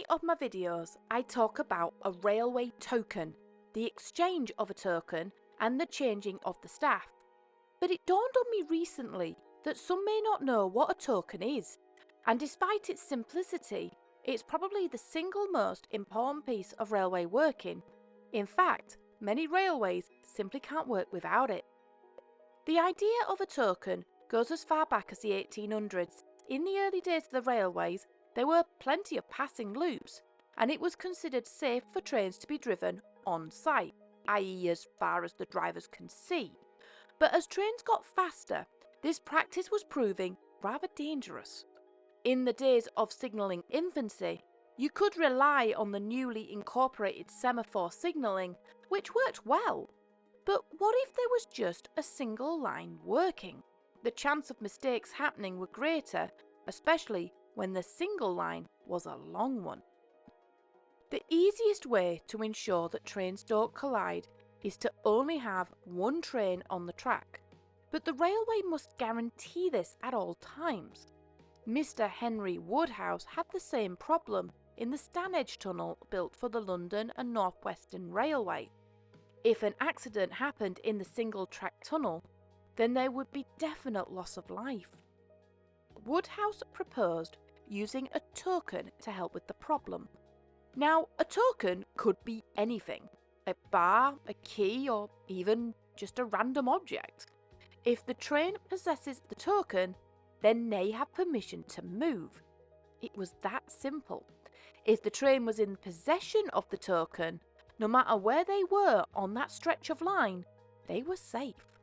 many of my videos, I talk about a railway token, the exchange of a token and the changing of the staff. But it dawned on me recently that some may not know what a token is, and despite its simplicity, it's probably the single most important piece of railway working. In fact, many railways simply can't work without it. The idea of a token goes as far back as the 1800s. In the early days of the railways, there were plenty of passing loops, and it was considered safe for trains to be driven on site, i.e. as far as the drivers can see. But as trains got faster, this practice was proving rather dangerous. In the days of signalling infancy, you could rely on the newly incorporated semaphore signalling, which worked well. But what if there was just a single line working? The chance of mistakes happening were greater, especially when the single line was a long one. The easiest way to ensure that trains don't collide is to only have one train on the track, but the railway must guarantee this at all times. Mr. Henry Woodhouse had the same problem in the Stanage Tunnel built for the London and North Western Railway. If an accident happened in the single-track tunnel, then there would be definite loss of life. Woodhouse proposed using a token to help with the problem. Now, a token could be anything: a bar, a key, or even just a random object. If the train possesses the token, then they have permission to move. It was that simple. If the train was in possession of the token, no matter where they were on that stretch of line, they were safe.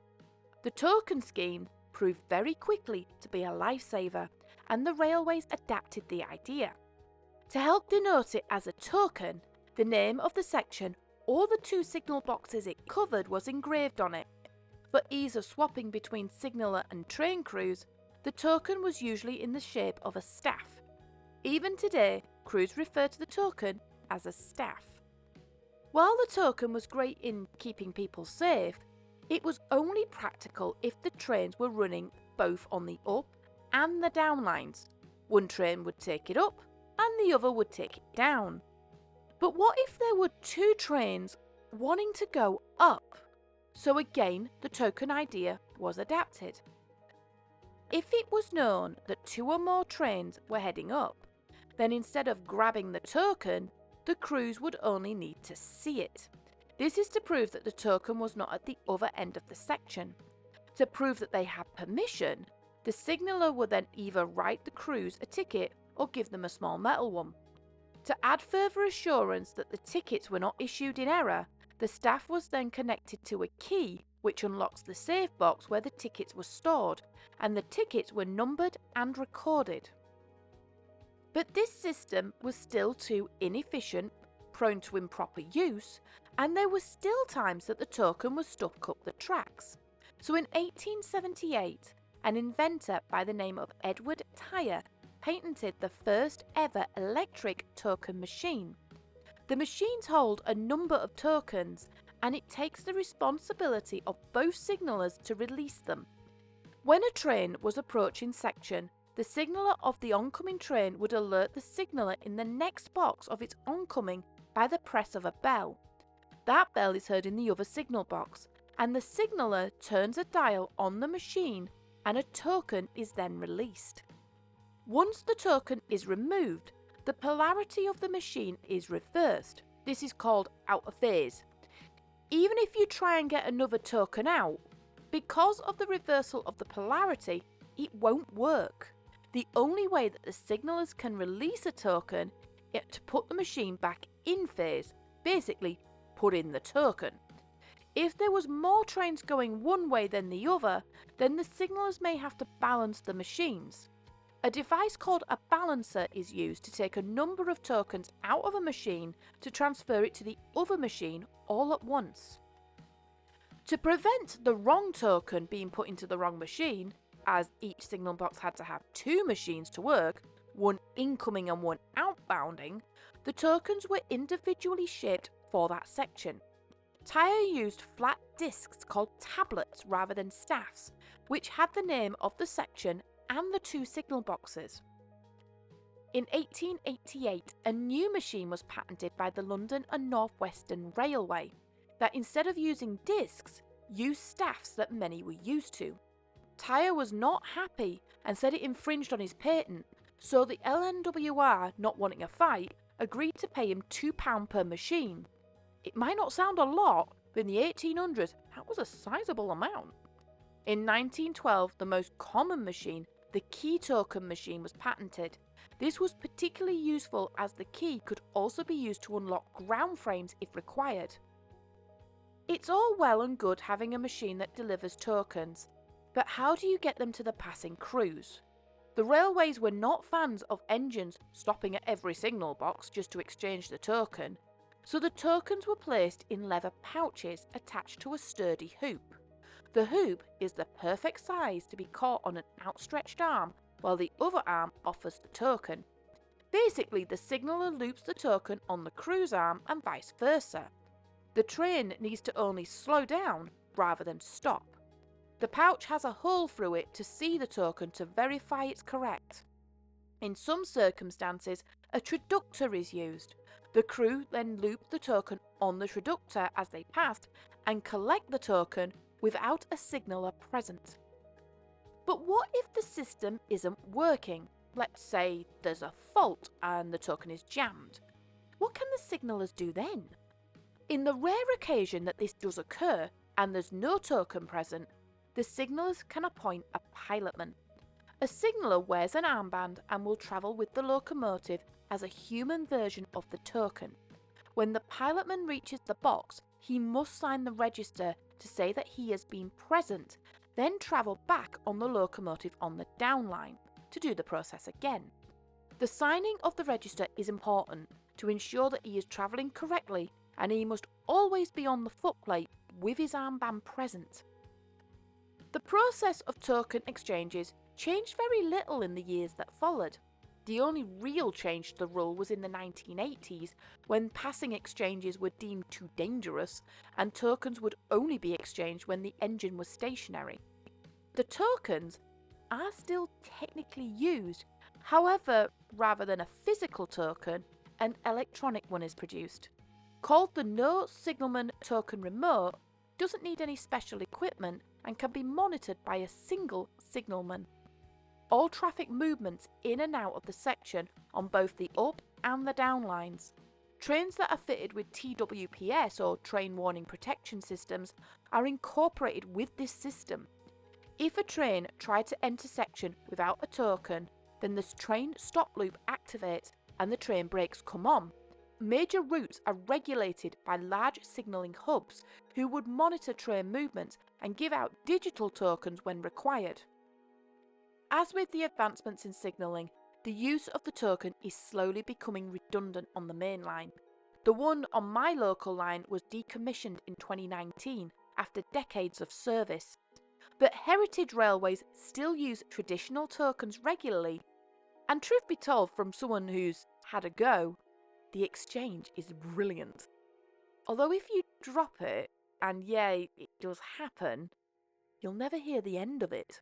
The token scheme proved very quickly to be a lifesaver, and the railways adapted the idea. To help denote it as a token, the name of the section or the two signal boxes it covered was engraved on it. For ease of swapping between signaller and train crews, the token was usually in the shape of a staff. Even today, crews refer to the token as a staff. While the token was great in keeping people safe, it was only practical if the trains were running both on the up and the down lines. One train would take it up and the other would take it down. But what if there were two trains wanting to go up? So again, the token idea was adapted. If it was known that two or more trains were heading up, then instead of grabbing the token, the crews would only need to see it. This is to prove that the token was not at the other end of the section. To prove that they had permission, the signaller would then either write the crews a ticket or give them a small metal one. To add further assurance that the tickets were not issued in error, the staff was then connected to a key which unlocks the safe box where the tickets were stored, and the tickets were numbered and recorded. But this system was still too inefficient, prone to improper use, and there were still times that the token was stuck up the tracks. So in 1878, an inventor by the name of Edward Tyre patented the first ever electric token machine. The machines hold a number of tokens, and it takes the responsibility of both signallers to release them. When a train was approaching section, the signaller of the oncoming train would alert the signaller in the next box of its oncoming by the press of a bell. That bell is heard in the other signal box, and the signaller turns a dial on the machine and a token is then released. Once the token is removed, the polarity of the machine is reversed. This is called out of phase. Even if you try and get another token out, because of the reversal of the polarity, it won't work. The only way that the signallers can release a token is to put the machine back in phase, basically put in the token. If there was more trains going one way than the other, then the signallers may have to balance the machines. A device called a balancer is used to take a number of tokens out of a machine to transfer it to the other machine all at once. To prevent the wrong token being put into the wrong machine, as each signal box had to have two machines to work, one incoming and one outbounding, the tokens were individually shaped for that section. Tyre used flat discs called tablets rather than staffs, which had the name of the section and the two signal boxes. In 1888, a new machine was patented by the London and North Western Railway that instead of using discs, used staffs that many were used to. Tyre was not happy and said it infringed on his patent, so the LNWR, not wanting a fight, agreed to pay him £2 per machine. It might not sound a lot, but in the 1800s, that was a sizable amount. In 1912, the most common machine, the key token machine, was patented. This was particularly useful as the key could also be used to unlock ground frames if required. It's all well and good having a machine that delivers tokens, but how do you get them to the passing crews? The railways were not fans of engines stopping at every signal box just to exchange the token, so the tokens were placed in leather pouches attached to a sturdy hoop. The hoop is the perfect size to be caught on an outstretched arm while the other arm offers the token. Basically, the signaller loops the token on the crew's arm and vice versa. The train needs to only slow down rather than stop. The pouch has a hole through it to see the token to verify it's correct. In some circumstances, a traductor is used. The crew then loop the token on the traductor as they passed and collect the token without a signaller present. But what if the system isn't working? Let's say there's a fault and the token is jammed. What can the signallers do then? In the rare occasion that this does occur and there's no token present, the signallers can appoint a pilotman. A signaller wears an armband and will travel with the locomotive as a human version of the token. When the pilotman reaches the box, he must sign the register to say that he has been present, then travel back on the locomotive on the downline to do the process again. The signing of the register is important to ensure that he is travelling correctly, and he must always be on the footplate with his armband present. The process of token exchanges changed very little in the years that followed. The only real change to the rule was in the 1980s, when passing exchanges were deemed too dangerous and tokens would only be exchanged when the engine was stationary. The tokens are still technically used, however, rather than a physical token, an electronic one is produced. Called the No Signalman Token Remote, doesn't need any special equipment and can be monitored by a single signalman. All traffic movements in and out of the section on both the up and the down lines. Trains that are fitted with TWPS or Train Warning Protection Systems are incorporated with this system. If a train tried to enter section without a token, then the train stop loop activates and the train brakes come on. Major routes are regulated by large signalling hubs who would monitor train movements and give out digital tokens when required. As with the advancements in signalling, the use of the token is slowly becoming redundant on the main line. The one on my local line was decommissioned in 2019 after decades of service. But heritage railways still use traditional tokens regularly, and truth be told, from someone who's had a go, the exchange is brilliant. Although if you drop it, and yeah, it does happen, you'll never hear the end of it.